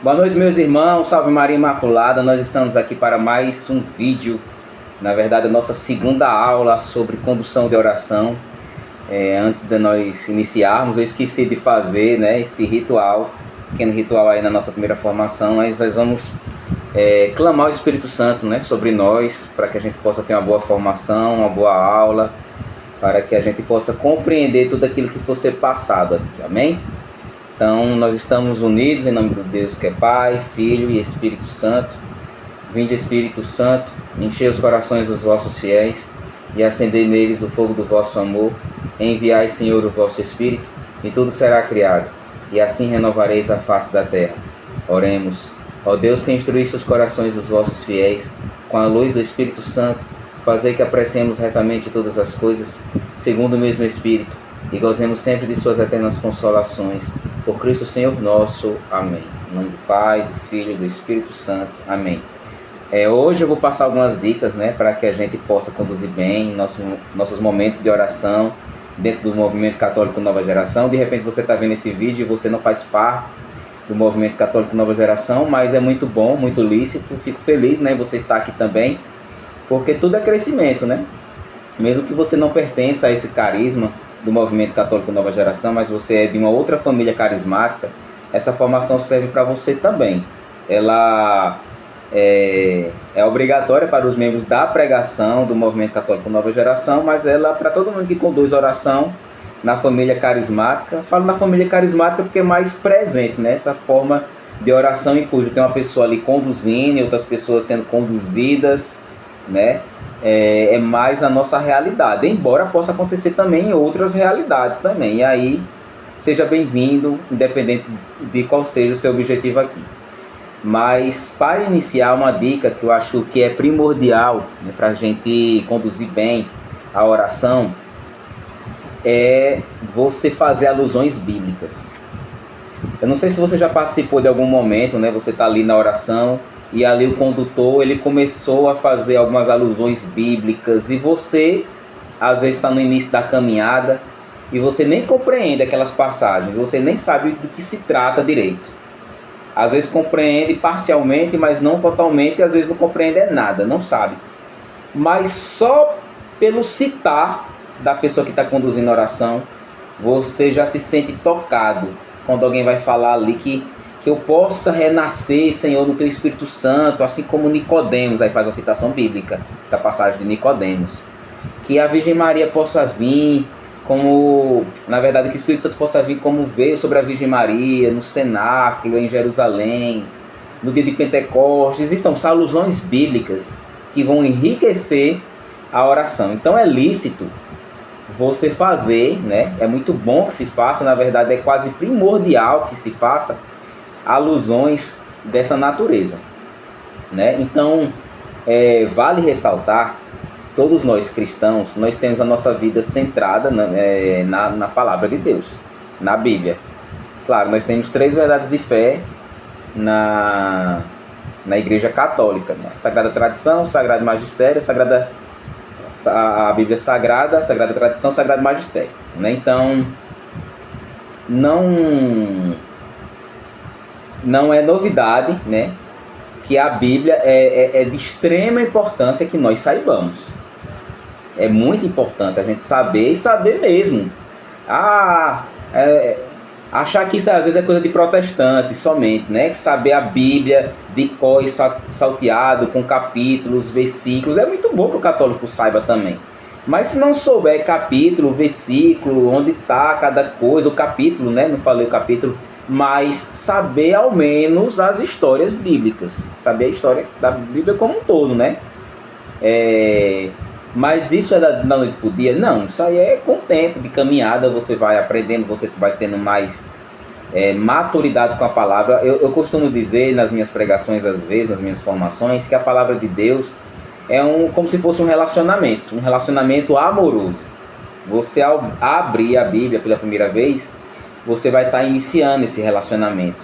Boa noite, meus irmãos, salve Maria Imaculada. Nós estamos aqui para mais um vídeo, na verdade a nossa segunda aula sobre condução de oração. Antes de nós iniciarmos, eu esqueci de fazer, esse ritual, pequeno ritual aí na nossa primeira formação, mas nós vamos clamar o Espírito Santo, sobre nós, para que a gente possa ter uma boa formação, uma boa aula, para que a gente possa compreender tudo aquilo que for ser passado aqui, amém? Então, nós estamos unidos em nome de Deus que é Pai, Filho e Espírito Santo. Vinde, Espírito Santo, enchei os corações dos vossos fiéis e acendei neles o fogo do vosso amor. Enviai, Senhor, o vosso Espírito, e tudo será criado, e assim renovareis a face da terra. Oremos. Ó Deus, que instruísse os corações dos vossos fiéis, com a luz do Espírito Santo, fazei que apreciemos retamente todas as coisas, segundo o mesmo Espírito, e gozemos sempre de suas eternas consolações. Por Cristo Senhor nosso. Amém. Em nome do Pai, do Filho e do Espírito Santo. Amém. Hoje eu vou passar algumas dicas, para que a gente possa conduzir bem nossos momentos de oração dentro do Movimento Católico Nova Geração. De repente você está vendo esse vídeo e você não faz parte do Movimento Católico Nova Geração, mas é muito bom, muito lícito. Fico feliz, você estar aqui também, porque tudo é crescimento, Mesmo que você não pertença a esse carisma do Movimento Católico Nova Geração, mas você é de uma outra família carismática, essa formação serve para você também. Ela é obrigatória para os membros da pregação do Movimento Católico Nova Geração, mas ela para todo mundo que conduz oração na família carismática. Falo na família carismática porque é mais presente, essa forma de oração em cujo tem uma pessoa ali conduzindo e outras pessoas sendo conduzidas, é mais a nossa realidade, embora possa acontecer também em outras realidades também. E aí, seja bem-vindo, independente de qual seja o seu objetivo aqui. Mas, para iniciar, uma dica que eu acho que é primordial, para a gente conduzir bem a oração, é você fazer alusões bíblicas. Eu não sei se você já participou de algum momento, você está ali na oração, e ali o condutor, ele começou a fazer algumas alusões bíblicas, e você, às vezes, está no início da caminhada, e você nem compreende aquelas passagens, você nem sabe do que se trata direito. Às vezes compreende parcialmente, mas não totalmente, e às vezes não compreende nada, não sabe. Mas só pelo citar da pessoa que está conduzindo a oração, você já se sente tocado, quando alguém vai falar ali que eu possa renascer, Senhor, no Teu Espírito Santo, assim como Nicodemos, aí faz a citação bíblica da passagem de Nicodemos. Que a Virgem Maria possa vir, na verdade, que o Espírito Santo possa vir como veio sobre a Virgem Maria, no cenáculo, em Jerusalém, no dia de Pentecostes, e são alusões bíblicas que vão enriquecer a oração. Então é lícito você fazer, é muito bom que se faça, na verdade é quase primordial que se faça alusões dessa natureza, Então, vale ressaltar, todos nós cristãos, nós temos a nossa vida centrada na palavra de Deus, na Bíblia. Claro, nós temos 3 verdades de fé na Igreja Católica, Sagrada Tradição, Sagrado Magistério, a Bíblia Sagrada, Sagrada Tradição, Sagrado Magistério, Então, não é novidade, que a Bíblia é de extrema importância que nós saibamos. É muito importante a gente saber e saber mesmo. Achar que isso às vezes é coisa de protestante somente, que saber a Bíblia de cor e salteado, com capítulos, versículos. É muito bom que o católico saiba também. Mas se não souber capítulo, versículo, onde está cada coisa, o capítulo, não falei o capítulo, mas saber ao menos as histórias bíblicas, saber a história da Bíblia como um todo, Mas isso é da noite para o dia? Não, isso aí é com o tempo de caminhada, você vai aprendendo, você vai tendo mais maturidade com a palavra. Eu costumo dizer nas minhas pregações, às vezes, nas minhas formações, que a palavra de Deus é como se fosse um relacionamento amoroso. Você, ao abrir a Bíblia pela primeira vez, você vai estar iniciando esse relacionamento.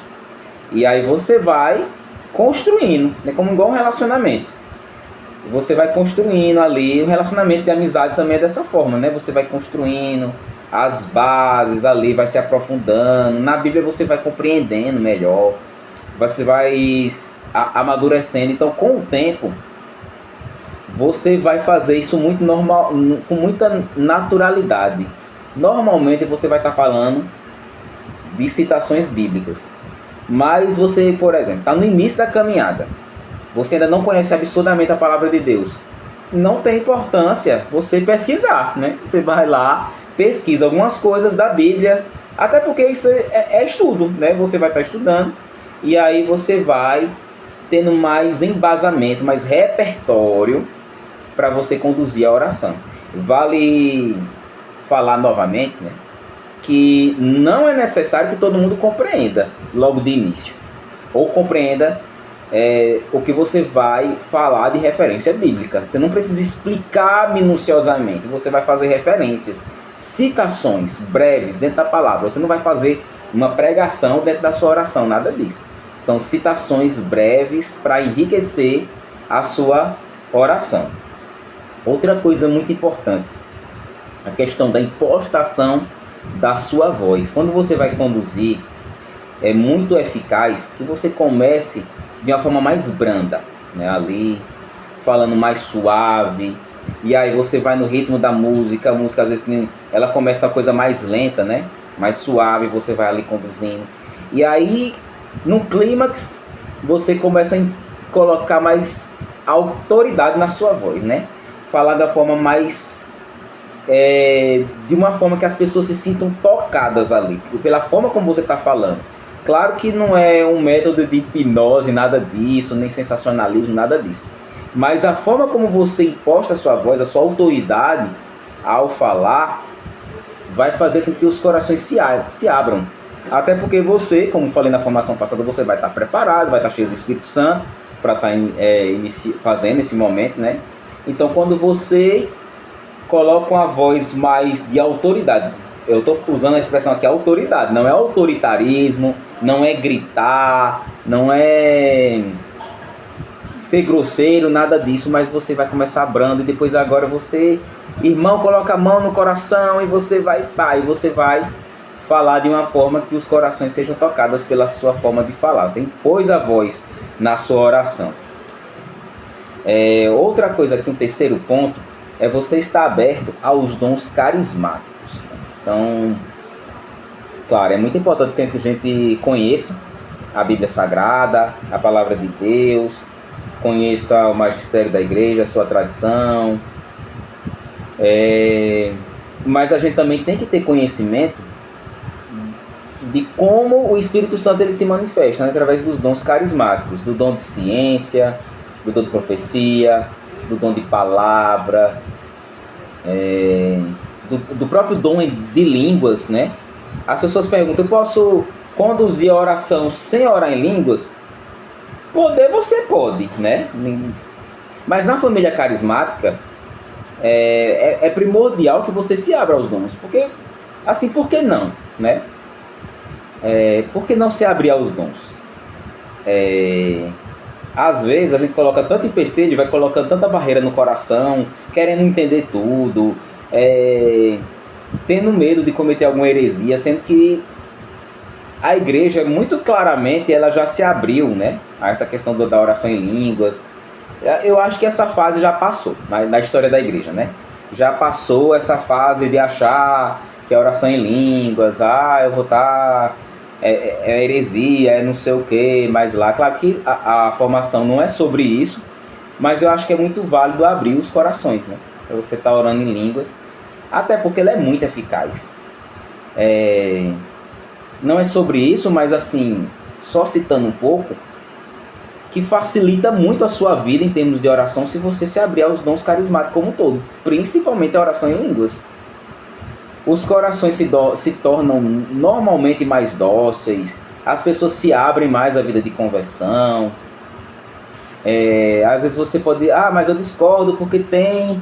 E aí você vai construindo, como igual um relacionamento. Você vai construindo ali, o relacionamento de amizade também é dessa forma, Você vai construindo as bases ali, vai se aprofundando. Na Bíblia você vai compreendendo melhor. você vai amadurecendo. Então, com o tempo, você vai fazer isso muito normal, com muita naturalidade. Normalmente você vai estar falando de citações bíblicas, mas você, por exemplo, está no início da caminhada, você ainda não conhece absurdamente a palavra de Deus. Não tem importância você pesquisar, né? Você vai lá, pesquisa algumas coisas da Bíblia, até porque isso é estudo, né? Você vai estar estudando e aí você vai tendo mais embasamento, mais repertório para você conduzir a oração. Vale falar novamente, né, que não é necessário que todo mundo compreenda logo de início, ou compreenda o que você vai falar de referência bíblica. Você não precisa explicar minuciosamente, você vai fazer referências, citações breves dentro da palavra. Você não vai fazer uma pregação dentro da sua oração, nada disso. São citações breves para enriquecer a sua oração. Outra coisa muito importante, a questão da impostação da sua voz. Quando você vai conduzir, é muito eficaz que você comece de uma forma mais branda, né? Ali, falando mais suave, e aí você vai no ritmo da música. A música às vezes ela começa a coisa mais lenta, né? Mais suave, você vai ali conduzindo. E aí, no clímax, você começa a colocar mais autoridade na sua voz, né? Falar da forma mais... de uma forma que as pessoas se sintam tocadas ali, pela forma como você está falando. Claro que não é um método de hipnose, nada disso, nem sensacionalismo, nada disso. Mas a forma como você imposta a sua voz, a sua autoridade ao falar, vai fazer com que os corações se abram. Até porque você, como falei na formação passada, você vai estar preparado, vai estar cheio do Espírito Santo para estar fazendo esse momento, né? Então, quando você coloca uma voz mais de autoridade, eu estou usando a expressão aqui, autoridade, não é autoritarismo, não é gritar, não é ser grosseiro, nada disso, mas você vai começar brando e depois agora você, irmão, coloca a mão no coração e você vai falar de uma forma que os corações sejam tocados pela sua forma de falar. Você impôs a voz na sua oração. Outra coisa aqui, um terceiro ponto, é você estar aberto aos dons carismáticos. Então, claro, é muito importante que a gente conheça a Bíblia Sagrada, a Palavra de Deus, conheça o magistério da igreja, a sua tradição. Mas a gente também tem que ter conhecimento de como o Espírito Santo ele se manifesta, né, através dos dons carismáticos, do dom de ciência, do dom de profecia, do dom de palavra, do próprio dom de línguas, né? As pessoas perguntam, eu posso conduzir a oração sem orar em línguas? Poder você pode, né? Mas na família carismática é primordial que você se abra aos dons, porque assim, por que não, né? Por que não se abrir aos dons? Às vezes a gente coloca tanto empecilho, vai colocando tanta barreira no coração, querendo entender tudo, tendo medo de cometer alguma heresia, sendo que a igreja muito claramente ela já se abriu, né, a essa questão da oração em línguas. Eu acho que essa fase já passou na história da igreja, né? Já passou essa fase de achar que a oração em línguas, eu vou estar... É heresia, é não sei o que, mas lá, claro que a formação não é sobre isso, mas eu acho que é muito válido abrir os corações, né? Pra você estar orando em línguas, até porque ela é muito eficaz. Não é sobre isso, mas assim, só citando um pouco, que facilita muito a sua vida em termos de oração se você se abrir aos dons carismáticos como um todo, principalmente a oração em línguas. Os corações se tornam normalmente mais dóceis, as pessoas se abrem mais à vida de conversão. Às vezes você pode, mas eu discordo porque tem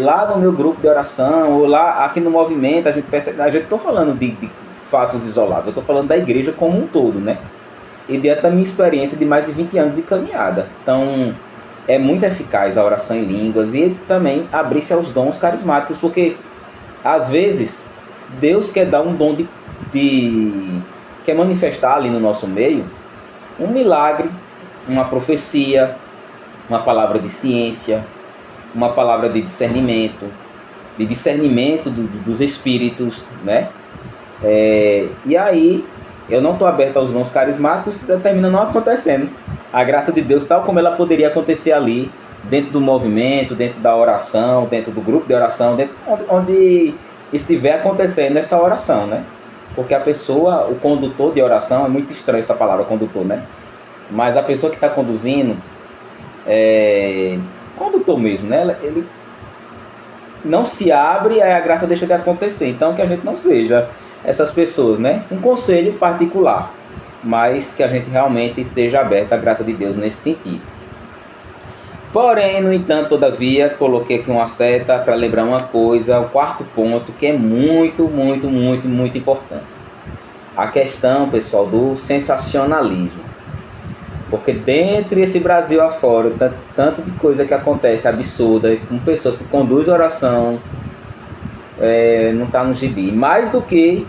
lá no meu grupo de oração, ou lá aqui no movimento, a gente estou falando de fatos isolados, eu estou falando da igreja como um todo, né? E dentro da minha experiência de mais de 20 anos de caminhada. Então, é muito eficaz a oração em línguas e também abrir-se aos dons carismáticos, porque às vezes Deus quer dar um dom quer manifestar ali no nosso meio um milagre, uma profecia, uma palavra de ciência, uma palavra de discernimento dos espíritos, né? E aí, eu não estou aberto aos dons carismáticos, termina não acontecendo. A graça de Deus, tal como ela poderia acontecer ali, dentro do movimento, dentro da oração, dentro do grupo de oração, dentro onde estiver acontecendo essa oração, né? Porque a pessoa, o condutor de oração, é muito estranho essa palavra, condutor, né? Mas a pessoa que está conduzindo, condutor mesmo, né? Ele não se abre, aí a graça deixa de acontecer. Então, que a gente não seja essas pessoas, né? Um conselho particular, mas que a gente realmente esteja aberto à graça de Deus nesse sentido. Porém, no entanto, todavia, coloquei aqui uma seta para lembrar uma coisa, o quarto ponto, que é muito, muito, muito, muito importante. A questão, pessoal, do sensacionalismo. Porque dentro desse Brasil afora, tanto de coisa que acontece absurda, com pessoas que conduzem oração, não está no gibi. Mais do que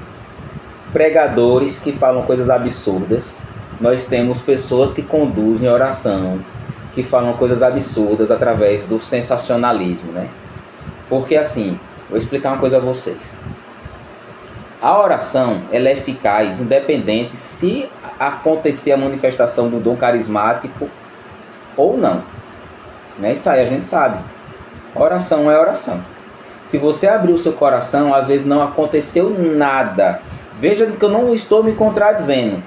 pregadores que falam coisas absurdas, nós temos pessoas que conduzem oração, que falam coisas absurdas através do sensacionalismo, né? Porque assim, vou explicar uma coisa a vocês. A oração, ela é eficaz independente se acontecer a manifestação do dom carismático ou não, né? Isso aí a gente sabe. Oração é oração. Se você abrir o seu coração, às vezes não aconteceu nada. Veja que eu não estou me contradizendo.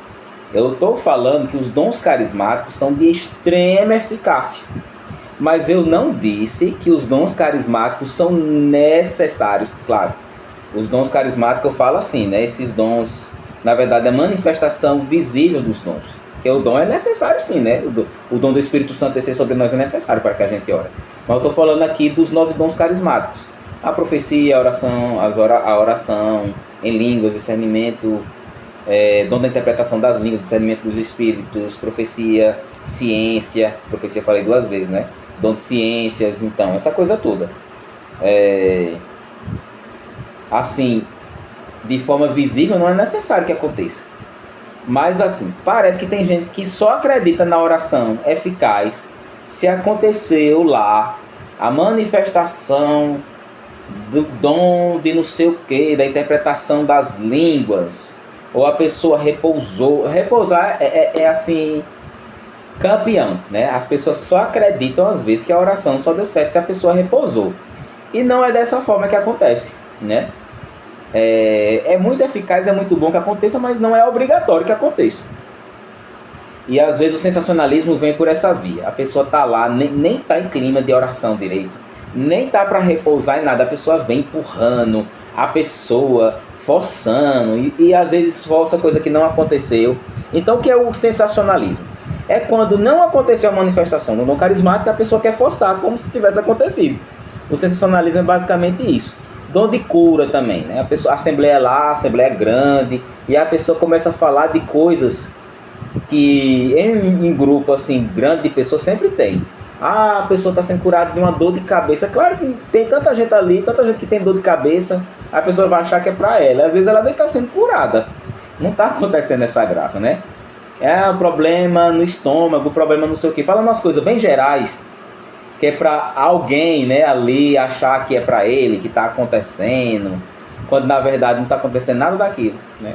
Eu estou falando que os dons carismáticos são de extrema eficácia. Mas eu não disse que os dons carismáticos são necessários. Claro, os dons carismáticos eu falo assim, né? Esses dons, na verdade, é a manifestação visível dos dons. Porque o dom é necessário sim, né? O dom do Espírito Santo descer sobre nós é necessário para que a gente ore. Mas eu estou falando aqui dos 9 dons carismáticos. A profecia, a oração, a oração em línguas, discernimento, dom da interpretação das línguas, discernimento dos espíritos, profecia, ciência, profecia falei 2 vezes, né? Dom de ciências, então, essa coisa toda. Assim, de forma visível não é necessário que aconteça. Mas assim, parece que tem gente que só acredita na oração eficaz se aconteceu lá a manifestação do dom de não sei o que, da interpretação das línguas, ou a pessoa repousou. Repousar é assim, campeão, né? As pessoas só acreditam às vezes que a oração só deu certo se a pessoa repousou. E não é dessa forma que acontece, né? É muito eficaz, é muito bom que aconteça, mas não é obrigatório que aconteça. E às vezes o sensacionalismo vem por essa via. A pessoa está lá, nem está em clima de oração direito, nem tá para repousar em nada, a pessoa vem empurrando, a pessoa forçando, e às vezes força coisa que não aconteceu. Então o que é o sensacionalismo? É quando não aconteceu a manifestação do dom carismático, a pessoa quer forçar como se tivesse acontecido. O sensacionalismo é basicamente isso. Dom de cura também, né? A assembleia é lá, a assembleia é grande, e a pessoa começa a falar de coisas que em grupo assim, grande de pessoas sempre tem. A pessoa está sendo curada de uma dor de cabeça. Claro que tem tanta gente ali, tanta gente que tem dor de cabeça, a pessoa vai achar que é para ela. Às vezes ela nem está sendo curada. Não está acontecendo essa graça, né? É um problema no estômago, problema não sei o que. Fala umas coisas bem gerais, que é para alguém, né, ali achar que é para ele, que está acontecendo, quando na verdade não está acontecendo nada daquilo, né?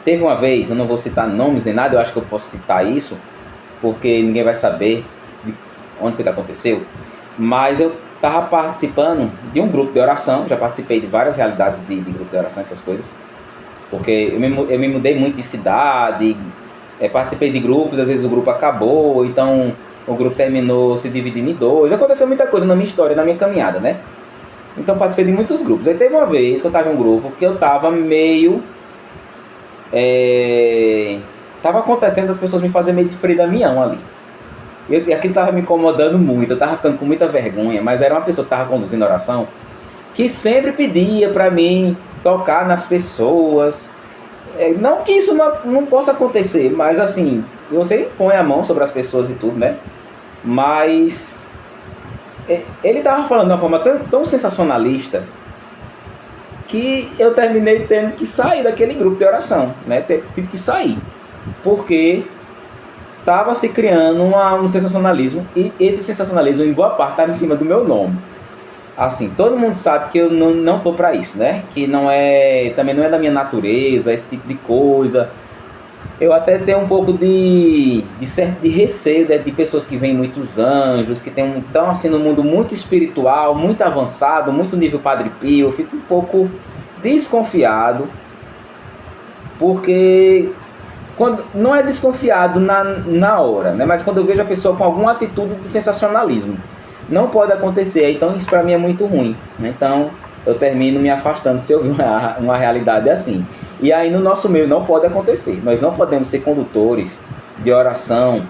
Teve uma vez, eu não vou citar nomes nem nada, eu acho que eu posso citar isso, porque ninguém vai saber de onde foi que aconteceu, mas eu estava participando de um grupo de oração, já participei de várias realidades de grupo de oração, essas coisas, porque eu me mudei muito de cidade, participei de grupos, às vezes o grupo acabou, então o grupo terminou se dividindo em 2, aconteceu muita coisa na minha história, na minha caminhada, né? Então participei de muitos grupos. Aí teve uma vez que eu estava em um grupo que eu estava meio... Tava acontecendo as pessoas me fazerem meio de Frei Damião ali. E aquilo tava me incomodando muito, eu tava ficando com muita vergonha, mas era uma pessoa que tava conduzindo a oração que sempre pedia para mim tocar nas pessoas. Não que isso não possa acontecer, mas assim, você põe a mão sobre as pessoas e tudo, né? Mas ele tava falando de uma forma tão sensacionalista que eu terminei tendo que sair daquele grupo de oração, né? Tive que sair, porque estava se criando um sensacionalismo, e esse sensacionalismo em boa parte estava em cima do meu nome. Assim, todo mundo sabe que eu não tô para isso, né? Que também não é da minha natureza, esse tipo de coisa. Eu até tenho um pouco de receio, né, de pessoas que veem muitos anjos, que estão assim no mundo muito espiritual, muito avançado, muito nível Padre Pio. Eu fico um pouco desconfiado, porque não é desconfiado na hora, né? Mas quando eu vejo a pessoa com alguma atitude de sensacionalismo, não pode acontecer. Então isso para mim é muito ruim, né? Então eu termino me afastando se eu ver uma realidade assim. E aí no nosso meio não pode acontecer. Nós não podemos ser condutores de oração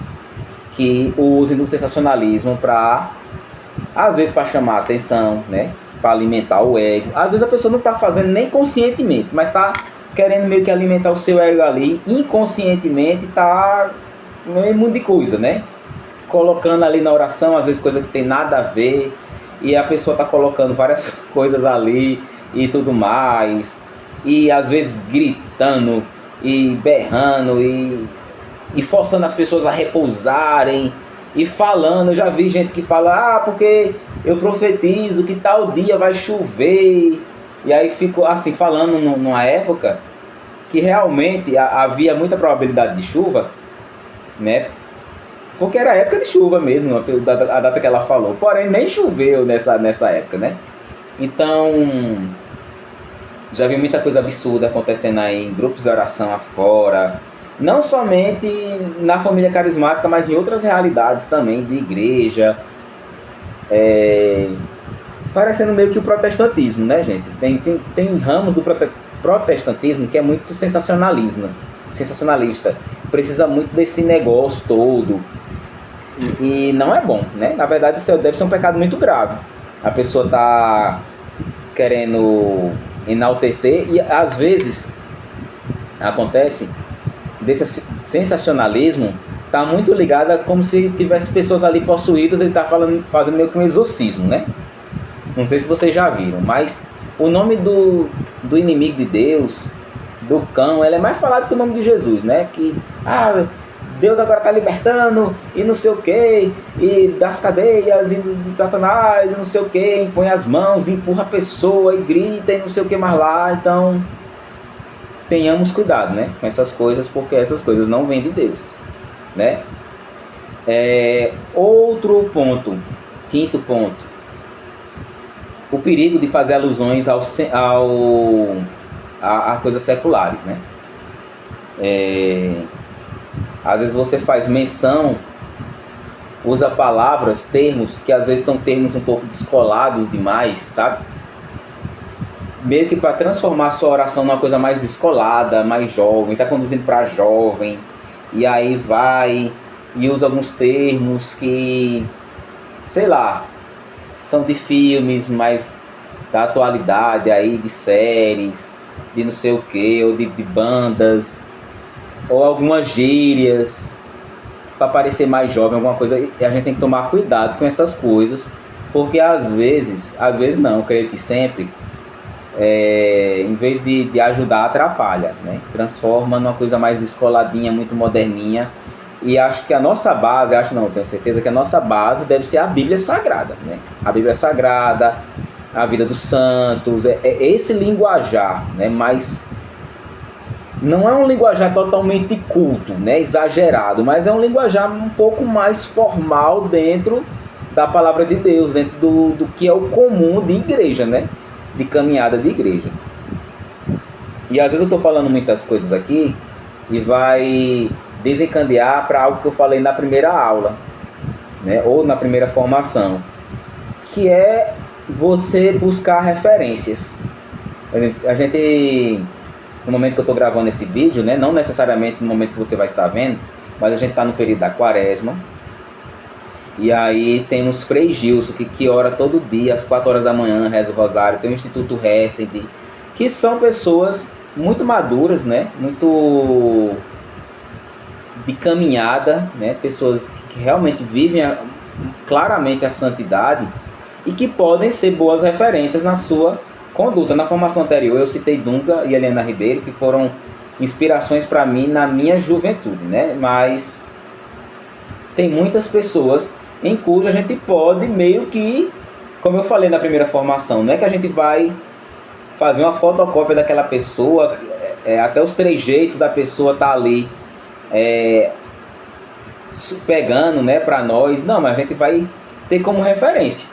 que usem do sensacionalismo para, às vezes, para chamar a atenção, né? Para alimentar o ego. Às vezes a pessoa não está fazendo nem conscientemente, mas está querendo meio que alimentar o seu ego ali, inconscientemente está um monte de coisa, né? Colocando ali na oração, às vezes coisa que tem nada a ver, e a pessoa está colocando várias coisas ali e tudo mais, e às vezes gritando e berrando e forçando as pessoas a repousarem e falando. Eu já vi gente que fala, porque eu profetizo que tal dia vai chover, e aí fico assim falando numa época que realmente havia muita probabilidade de chuva, né? Porque era época de chuva mesmo, a data que ela falou. Porém, nem choveu nessa época, né? Então, já vi muita coisa absurda acontecendo aí em grupos de oração afora. Não somente na família carismática, mas em outras realidades também, de igreja. Parecendo meio que o protestantismo, né, gente? Tem ramos do protestantismo que é muito sensacionalista. Precisa muito desse negócio todo. E não é bom, né? Na verdade, isso deve ser um pecado muito grave. A pessoa tá querendo enaltecer, e às vezes acontece desse sensacionalismo tá muito ligada como se tivesse pessoas ali possuídas. Ele tá fazendo meio que um exorcismo, né? Não sei se vocês já viram, mas o nome do inimigo de Deus, do cão, ele é mais falado que o nome de Jesus, né? Que Deus agora está libertando, e não sei o que, e das cadeias, e de Satanás, e não sei o que, põe as mãos, empurra a pessoa, e grita, e não sei o que mais lá. Então, tenhamos cuidado, né, com essas coisas, porque essas coisas não vêm de Deus, né? Outro ponto, quinto ponto, o perigo de fazer alusões a coisas seculares, né? Às vezes você faz menção, usa palavras, termos, que às vezes são termos um pouco descolados demais, sabe? Meio que para transformar a sua oração numa coisa mais descolada, mais jovem, está conduzindo para jovem, e aí vai e usa alguns termos que, sei lá, são de filmes, mas da atualidade aí, de séries, de não sei o que, ou de bandas, ou algumas gírias para parecer mais jovem, alguma coisa. E a gente tem que tomar cuidado com essas coisas, porque às vezes não, eu creio que sempre, em vez de ajudar, atrapalha, né? Transforma numa coisa mais descoladinha, muito moderninha. E acho que a nossa base, tenho certeza que a nossa base deve ser a Bíblia Sagrada, né? A Bíblia Sagrada, a vida dos santos, esse linguajar, né? Mas não é um linguajar totalmente culto, né? Exagerado, mas é um linguajar um pouco mais formal dentro da palavra de Deus, dentro do que é o comum de igreja, né? De caminhada de igreja. E às vezes eu estou falando muitas coisas aqui e vai desencadear para algo que eu falei na primeira aula, né? Ou na primeira formação, que é você buscar referências. A gente, no momento que eu estou gravando esse vídeo, né? Não necessariamente no momento que você vai estar vendo, mas a gente está no período da quaresma. E aí temos Frei Gilson, que ora todo dia, às 4 horas da manhã, reza o rosário. Tem o Instituto Hesed, que são pessoas muito maduras, né? Muito de caminhada, né? Pessoas que realmente vivem claramente a santidade e que podem ser boas referências na sua conduta. Na formação anterior eu citei Dunga e Helena Ribeiro, que foram inspirações para mim na minha juventude, né? Mas tem muitas pessoas em cuja a gente pode meio que, como eu falei na primeira formação, não é que a gente vai fazer uma fotocópia daquela pessoa, até os trejeitos da pessoa tá ali pegando, né, para nós. Não, mas a gente vai ter como referência,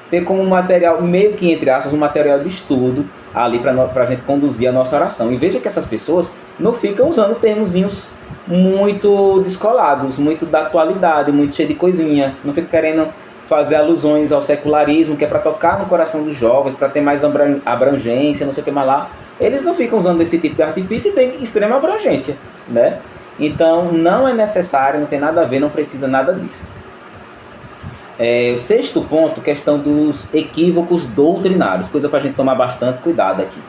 ter como material, meio que entre aspas, um material de estudo ali para a gente conduzir a nossa oração. E veja que essas pessoas não ficam usando termozinhos muito descolados, muito da atualidade, muito cheio de coisinha, não fica querendo fazer alusões ao secularismo, que é para tocar no coração dos jovens, para ter mais abrangência, não sei o que mais lá. Eles não ficam usando esse tipo de artifício e tem extrema abrangência, né? Então não é necessário, não tem nada a ver, não precisa nada disso. O sexto ponto, questão dos equívocos doutrinários, coisa para a gente tomar bastante cuidado aqui.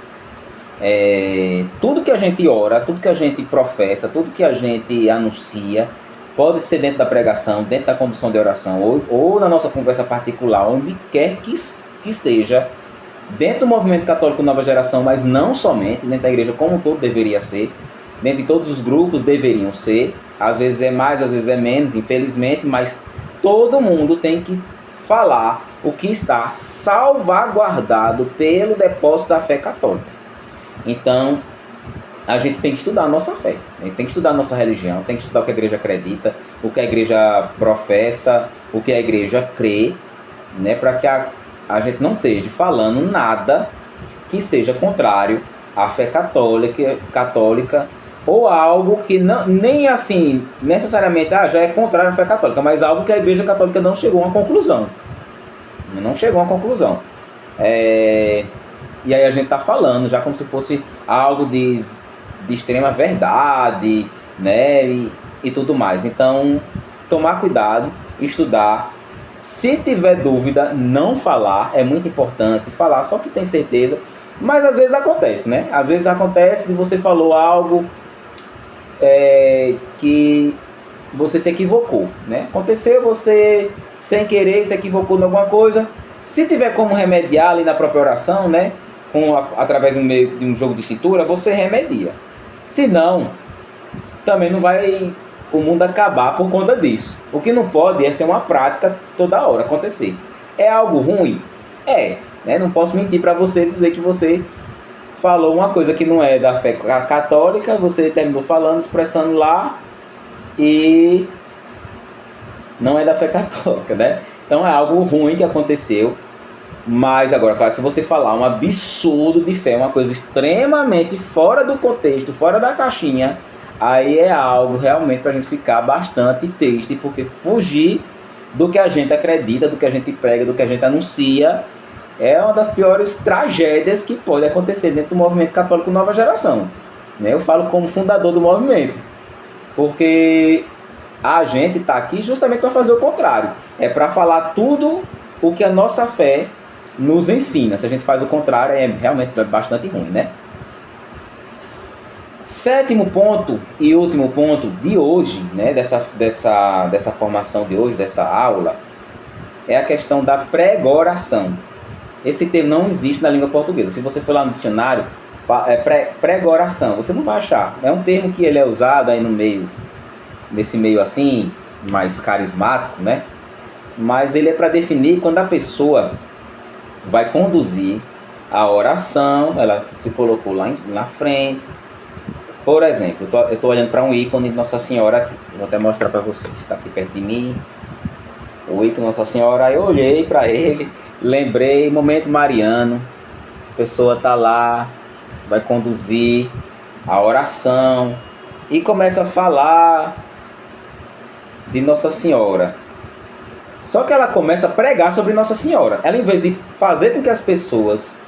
Tudo que a gente ora, tudo que a gente professa, tudo que a gente anuncia, pode ser dentro da pregação, dentro da condução de oração, ou na nossa conversa particular, onde quer que seja, dentro do movimento católico Nova Geração, mas não somente, dentro da igreja como um todo deveria ser, dentro de todos os grupos deveriam ser, às vezes é mais, às vezes é menos, infelizmente, mas todo mundo tem que falar o que está salvaguardado pelo depósito da fé católica. Então, a gente tem que estudar a nossa fé, a gente tem que estudar a nossa religião, tem que estudar o que a igreja acredita, o que a igreja professa, o que a igreja crê, né, para que a gente não esteja falando nada que seja contrário à fé católica ou algo que não, nem assim necessariamente já é contrário à fé católica, mas algo que a igreja católica não chegou a uma conclusão. Não chegou a uma conclusão. E aí a gente está falando já como se fosse algo de extrema verdade, né, e tudo mais. Então, tomar cuidado, estudar. Se tiver dúvida, não falar. É muito importante falar só que tem certeza. Mas às vezes acontece, né? Às vezes acontece que você falou algo que você se equivocou, né? Aconteceu, você sem querer se equivocou em alguma coisa. Se tiver como remediar ali na própria oração, né, através do meio de um jogo de cintura, você remedia. Se não, também não vai o mundo acabar por conta disso. O que não pode é ser uma prática toda hora acontecer. É algo ruim? Né? Não posso mentir para você, dizer que você falou uma coisa que não é da fé católica, você terminou falando, expressando lá, e não é da fé católica, né? Então é algo ruim que aconteceu. Mas agora, claro, se você falar um absurdo de fé, uma coisa extremamente fora do contexto, fora da caixinha, aí é algo realmente para a gente ficar bastante triste, porque fugir do que a gente acredita, do que a gente prega, do que a gente anuncia, é uma das piores tragédias que pode acontecer dentro do movimento católico Nova Geração. Eu falo como fundador do movimento, porque a gente está aqui justamente para fazer o contrário. É para falar tudo o que a nossa fé nos ensina. Se a gente faz o contrário, é realmente bastante ruim, né? Sétimo ponto e último ponto de hoje, né, dessa formação de hoje, dessa aula, é a questão da pregoração. Esse termo não existe na língua portuguesa. Se você for lá no dicionário, pregoração, você não vai achar. É um termo que ele é usado aí no meio, nesse meio assim, mais carismático, né? Mas ele é para definir quando a pessoa vai conduzir a oração, ela se colocou lá na frente. Por exemplo, eu estou olhando para um ícone de Nossa Senhora aqui. Vou até mostrar para vocês. Está aqui perto de mim. O ícone de Nossa Senhora. Aí eu olhei para ele, lembrei, momento mariano. A pessoa está lá, vai conduzir a oração e começa a falar de Nossa Senhora. Só que ela começa a pregar sobre Nossa Senhora. Ela, em vez de fazer com que as pessoas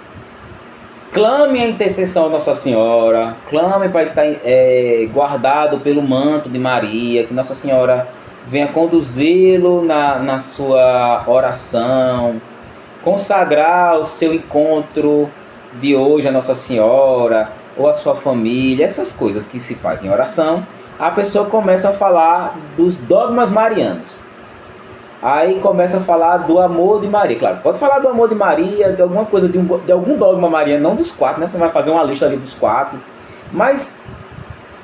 clamem a intercessão de Nossa Senhora, clamem para estar guardado pelo manto de Maria, que Nossa Senhora venha conduzi-lo na sua oração, consagrar o seu encontro de hoje a Nossa Senhora, ou a sua família, essas coisas que se fazem em oração, a pessoa começa a falar dos dogmas marianos. Aí começa a falar do amor de Maria. Claro, pode falar do amor de Maria, de alguma coisa, de algum dogma mariano, não dos 4, né? Você vai fazer uma lista ali dos 4. Mas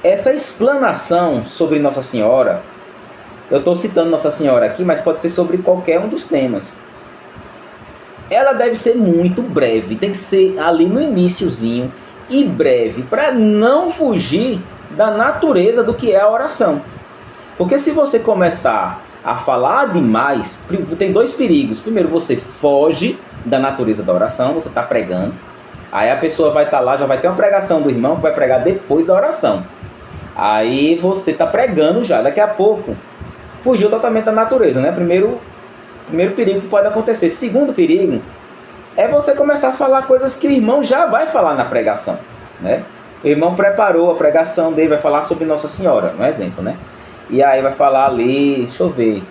essa explanação sobre Nossa Senhora, eu estou citando Nossa Senhora aqui, mas pode ser sobre qualquer um dos temas. Ela deve ser muito breve, tem que ser ali no iniciozinho e breve, para não fugir da natureza do que é a oração. Porque se você começar a falar demais, tem 2 perigos. Primeiro, você foge da natureza da oração, você está pregando. Aí a pessoa vai estar lá, já vai ter uma pregação do irmão que vai pregar depois da oração. Aí você está pregando já, daqui a pouco fugiu totalmente da natureza, né? Primeiro perigo que pode acontecer. Segundo perigo é você começar a falar coisas que o irmão já vai falar na pregação, né? O irmão preparou a pregação dele, vai falar sobre Nossa Senhora, um exemplo, né? E aí vai falar ali, deixa eu ver,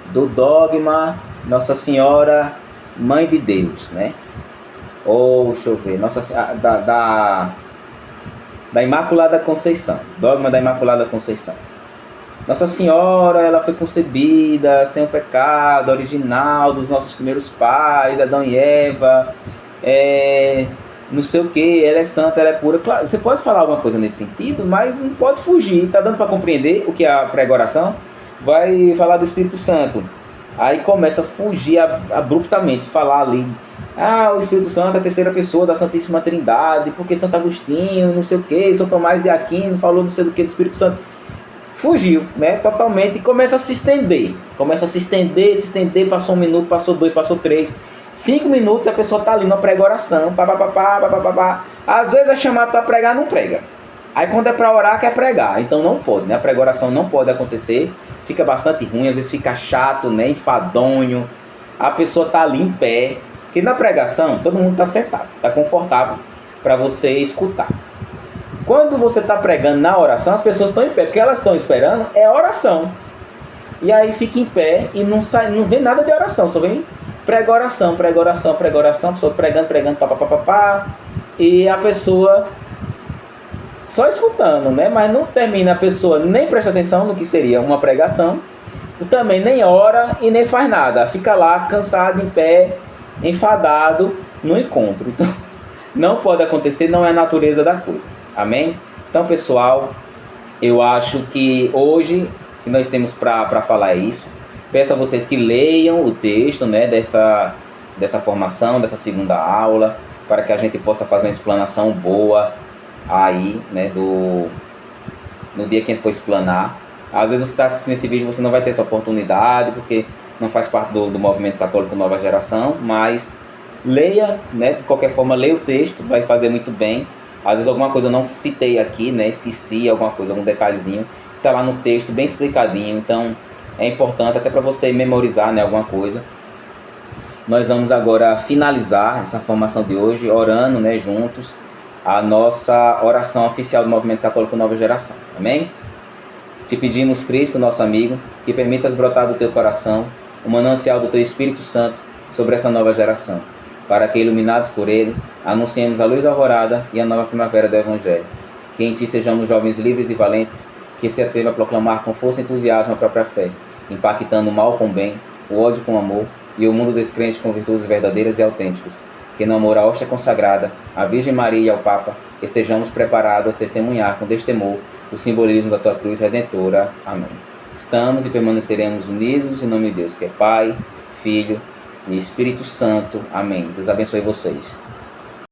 do dogma Nossa Senhora Mãe de Deus, né? Ou, deixa eu ver, da Imaculada Conceição, dogma da Imaculada Conceição. Nossa Senhora, ela foi concebida sem o pecado original dos nossos primeiros pais, Adão e Eva, não sei o que, ela é santa, ela é pura. Claro, você pode falar alguma coisa nesse sentido, mas não pode fugir. Tá dando para compreender o que é a pré-oração? Vai falar do Espírito Santo. Aí começa a fugir abruptamente, falar ali, o Espírito Santo é a terceira pessoa da Santíssima Trindade, porque Santo Agostinho, não sei o que, São Tomás de Aquino falou não sei do que do Espírito Santo. Fugiu, né, totalmente, e começa a se estender. Se estender, passou 1 minuto, passou 2, passou 3, 5 minutos, a pessoa está ali na pré-oração, às vezes é chamado para pregar, não prega. Aí quando é para orar, quer pregar, então não pode, né? A pré-oração não pode acontecer, fica bastante ruim, às vezes fica chato, né? Enfadonho, a pessoa está ali em pé, porque na pregação todo mundo está sentado, está confortável para você escutar. Quando você está pregando na oração, as pessoas estão em pé, porque elas estão esperando é a oração. E aí fica em pé e não vem nada de oração, só vem prega-oração, a pessoa pregando, e a pessoa só escutando, né? Mas não termina, a pessoa nem presta atenção no que seria uma pregação, também nem ora e nem faz nada, fica lá cansado, em pé, enfadado no encontro. Então, não pode acontecer, não é a natureza da coisa. Amém? Então, pessoal, eu acho que hoje que nós temos para falar isso. Peço a vocês que leiam o texto, né, dessa formação, dessa segunda aula, para que a gente possa fazer uma explanação boa aí, né, no dia que a gente for explanar. Às vezes você está assistindo esse vídeo, você não vai ter essa oportunidade, porque não faz parte do movimento católico Nova Geração, mas leia, né, de qualquer forma, leia o texto, vai fazer muito bem. Às vezes alguma coisa eu não citei aqui, né, esqueci alguma coisa, algum detalhezinho, está lá no texto bem explicadinho, então é importante até para você memorizar, né, alguma coisa. Nós vamos agora finalizar essa formação de hoje orando, né, juntos a nossa oração oficial do Movimento Católico Nova Geração. Amém? Te pedimos, Cristo, nosso amigo, que permitas brotar do teu coração o manancial do teu Espírito Santo sobre essa nova geração, para que, iluminados por ele, anunciemos a luz alvorada e a nova primavera do Evangelho. Que em ti sejamos jovens livres e valentes, que se atreva a proclamar com força e entusiasmo a própria fé, impactando o mal com o bem, o ódio com o amor e o mundo descrente com virtudes verdadeiras e autênticas. Que no amor à hóstia consagrada, à Virgem Maria e ao Papa, estejamos preparados a testemunhar com destemor o simbolismo da tua cruz redentora. Amém. Estamos e permaneceremos unidos em nome de Deus, que é Pai, Filho e Espírito Santo. Amém. Deus abençoe vocês.